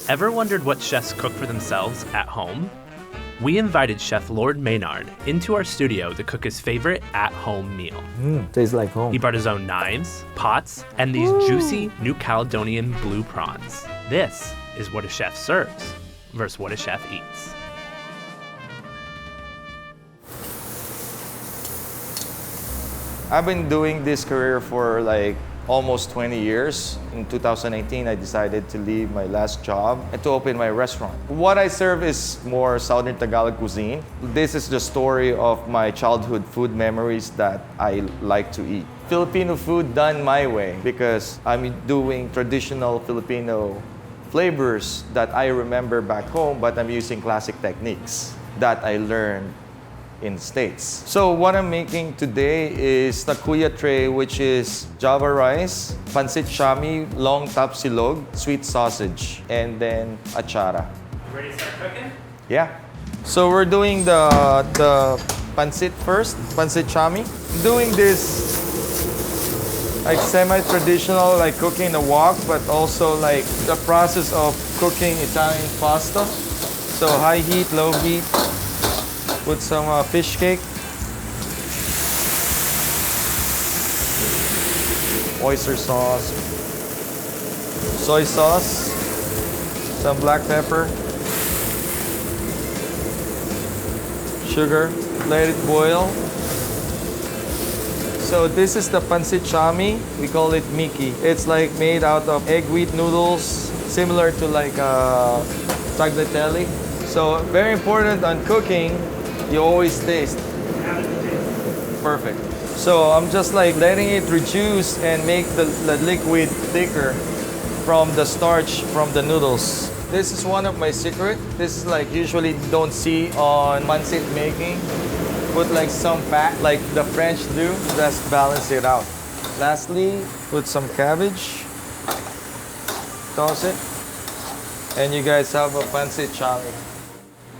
Ever wondered what chefs cook for themselves at home? We invited Chef Lord Maynard into our studio to cook his favorite at-home meal. Tastes like home. He brought his own knives, pots, and these juicy New Caledonian blue prawns. This is what a chef serves versus what a chef eats. I've been doing this career for like almost 20 years. In 2019, I decided to leave my last job and to open my restaurant. What I serve is more Southern Tagalog cuisine. This is the story of my childhood food memories that I like to eat. Filipino food done my way because I'm doing traditional Filipino flavors that I remember back home, but I'm using classic techniques that I learned in the States. So what I'm making today is the Kuya tray, which is Java rice, Pancit Chami, long top silog, sweet sausage, and then Achara. You ready to start cooking? Yeah. So we're doing the Pancit first, Pancit Chami. Doing this like semi-traditional, like cooking the wok, but also like the process of cooking Italian pasta. So high heat, low heat. Put some fish cake, oyster sauce, soy sauce, some black pepper, sugar, let it boil. So this is the Pancit Chami, we call it Mickey. It's like made out of egg wheat noodles, similar to like tagliatelle. So very important on cooking, you always taste. Perfect. So I'm just like letting it reduce and make the liquid thicker from the starch from the noodles. This is one of my secret. This is like usually don't see on pancit making. Put like some fat like the French do, just balance it out. Lastly, put some cabbage. Toss it. And you guys have a pancit chami.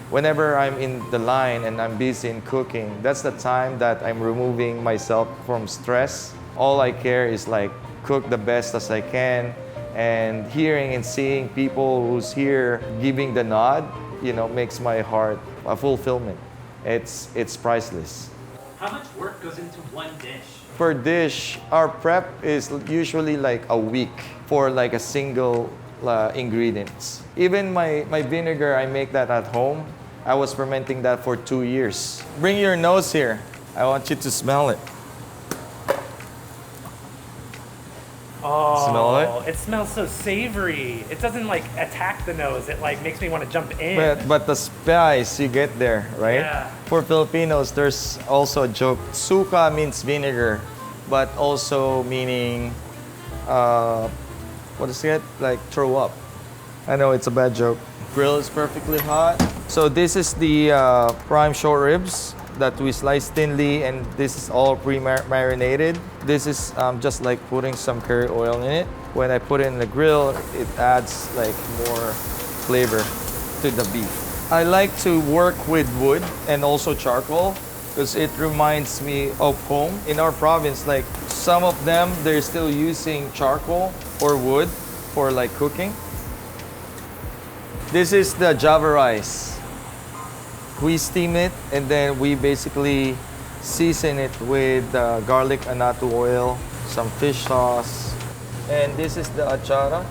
Whenever I'm in the line and I'm busy in cooking, that's the time that I'm removing myself from stress. All I care is like cook the best as I can, and hearing and seeing people who's here giving the nod, you know, makes my heart a fulfillment. It's priceless. How much work goes into one dish? Per dish, our prep is usually like a week for like a single ingredients. Even my vinegar, I make that at home. I was fermenting that for 2 years. Bring your nose here. I want you to smell it. Oh, Smell it? It smells so savory. It doesn't like attack the nose. It like makes me want to jump in. But the spice you get there, right? Yeah. For Filipinos, there's also a joke. Suka means vinegar, but also meaning, what is it? Like throw up. I know it's a bad joke. Grill is perfectly hot. So this is the prime short ribs that we slice thinly, and this is all pre-marinated. This is just like putting some curry oil in it. When I put it in the grill, it adds like more flavor to the beef. I like to work with wood and also charcoal because it reminds me of home. In our province, like some of them, they're still using charcoal or wood for like cooking. This is the Java rice. We steam it and then we basically season it with garlic annatto oil, some fish sauce. And this is the achara.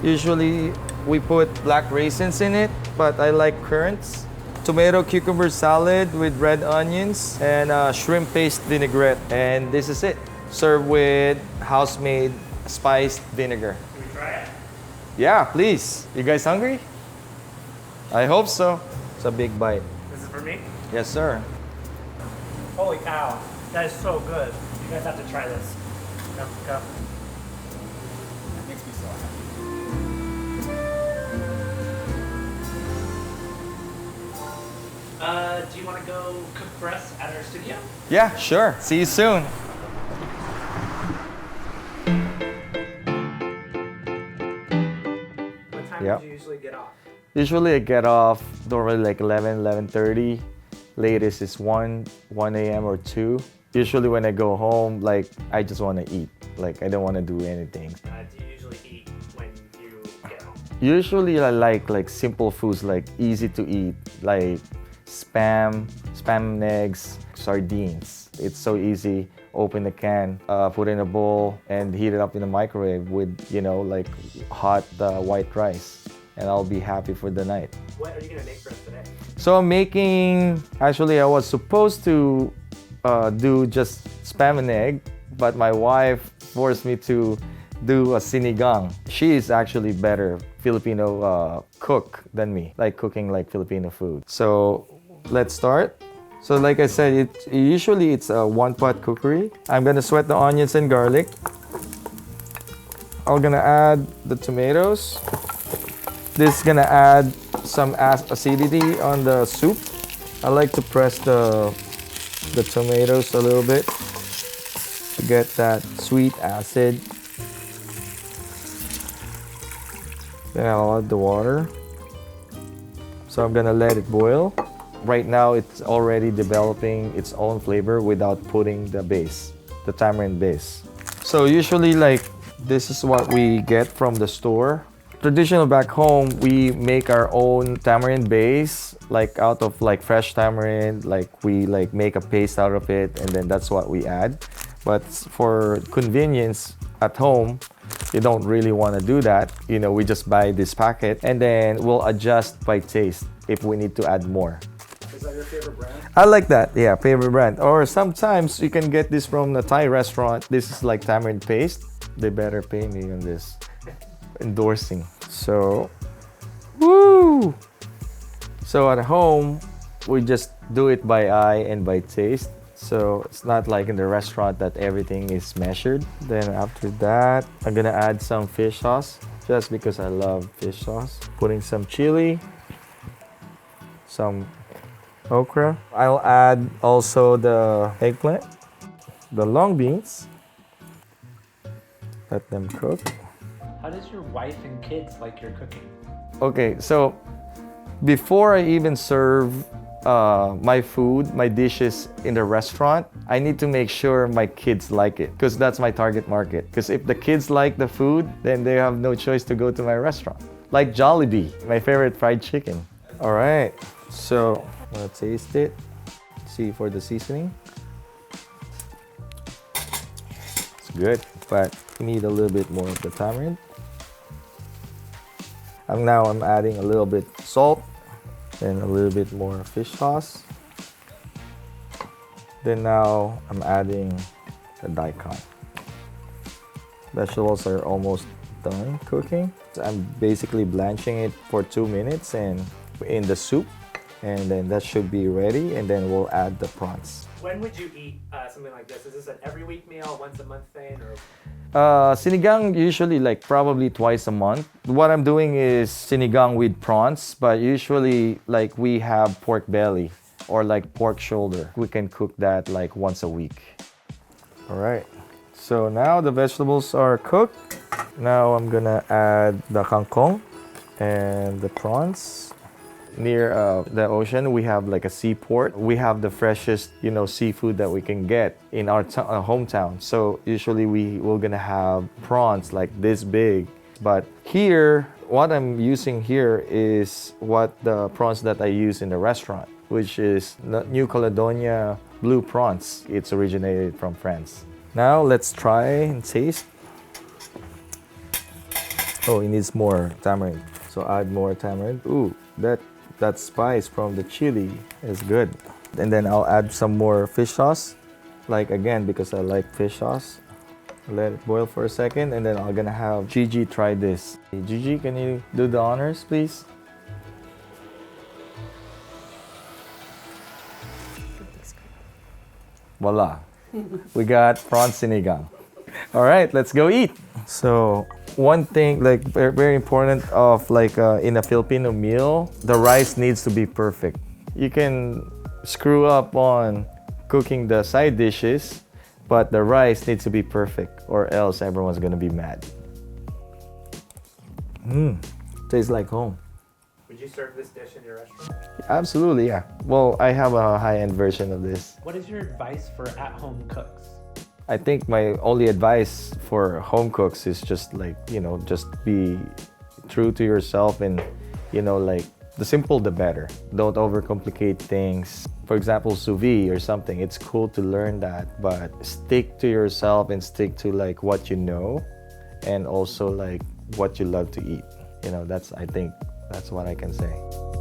Usually we put black raisins in it, but I like currants. Tomato cucumber salad with red onions and shrimp paste vinaigrette. And this is it. Served with house-made spiced vinegar. Can we try it? Yeah, please. You guys hungry? I hope so. It's a big bite. This is for me? Yes, sir. Holy cow. That is so good. You guys have to try this. Go, go. That makes me so happy. Do you want to go cook for us at our studio? Yeah, sure. See you soon. What time Yep. do you usually get off? Usually I get off normally like 11:30. Latest is 1 a.m. or 2. Usually when I go home, like I just want to eat. Like I don't want to do anything. Do you usually eat when you get home? Usually I like simple foods, like easy to eat, like spam and eggs, sardines. It's so easy. Open the can, put in a bowl, and heat it up in the microwave with, like hot white rice. And I'll be happy for the night. What are you gonna make for us today? So I'm making, actually I was supposed to do just spam and egg, but my wife forced me to do a sinigang. She is actually better Filipino cook than me, like cooking like Filipino food. So let's start. So like I said, usually it's a one-pot cookery. I'm gonna sweat the onions and garlic. I'm gonna add the tomatoes. This is gonna add some acidity on the soup. I like to press the tomatoes a little bit to get that sweet acid. Then I'll add the water. So I'm gonna let it boil. Right now it's already developing its own flavor without putting the base, the tamarind base. So usually like this is what we get from the store. Traditional back home, we make our own tamarind base, like out of like fresh tamarind, like we like make a paste out of it, and then that's what we add. But for convenience at home, you don't really want to do that. We just buy this packet and then we'll adjust by taste if we need to add more. Is that your favorite brand? I like that, yeah, favorite brand. Or sometimes you can get this from the Thai restaurant. This is like tamarind paste. They better pay me on this endorsing. So, woo! So at home, we just do it by eye and by taste. So it's not like in the restaurant that everything is measured. Then after that, I'm gonna add some fish sauce just because I love fish sauce. Putting some chili, some okra. I'll add also the eggplant, the long beans. Let them cook. How does your wife and kids like your cooking? Okay, so before I even serve my food, my dishes in the restaurant, I need to make sure my kids like it because that's my target market. Because if the kids like the food, then they have no choice to go to my restaurant. Like Jollibee, my favorite fried chicken. All right, so I'm gonna taste it, see for the seasoning. It's good, but you need a little bit more of the tamarind. Now I'm adding a little bit salt and a little bit more fish sauce. Then now I'm adding the daikon. Vegetables are almost done cooking. So I'm basically blanching it for 2 minutes and in the soup, and then that should be ready, and then we'll add the prawns. When would you eat something like this? Is this an every week meal, once a month thing, or? Sinigang usually like probably twice a month. What I'm doing is sinigang with prawns, but usually like we have pork belly or like pork shoulder. We can cook that like once a week. All right, so now the vegetables are cooked. Now I'm gonna add the kangkong and the prawns. Near the ocean, we have like a seaport. We have the freshest, seafood that we can get in our hometown. So usually we're gonna have prawns like this big. But here, what I'm using here is what the prawns that I use in the restaurant, which is New Caledonia blue prawns. It's originated from France. Now let's try and taste. Oh, it needs more tamarind. So add more tamarind. Ooh, that spice from the chili is good. And then I'll add some more fish sauce, like again, because I like fish sauce. Let it boil for a second, and then I'm gonna have Gigi try this. Hey, Gigi, can you do the honors, please? Voila, we got prawn sinigang. All right, let's go eat. So one thing like very important of like in a Filipino meal, the rice needs to be perfect. You can screw up on cooking the side dishes, but the rice needs to be perfect or else everyone's gonna be mad. Tastes like home. Would you serve this dish in your restaurant? Absolutely, yeah. Well, I have a high-end version of this. What is your advice for at-home cooks? I think my only advice for home cooks is just like, just be true to yourself and, like the simple the better. Don't overcomplicate things. For example, sous vide or something, it's cool to learn that, but stick to yourself and stick to like what you know and also like what you love to eat. I think that's what I can say.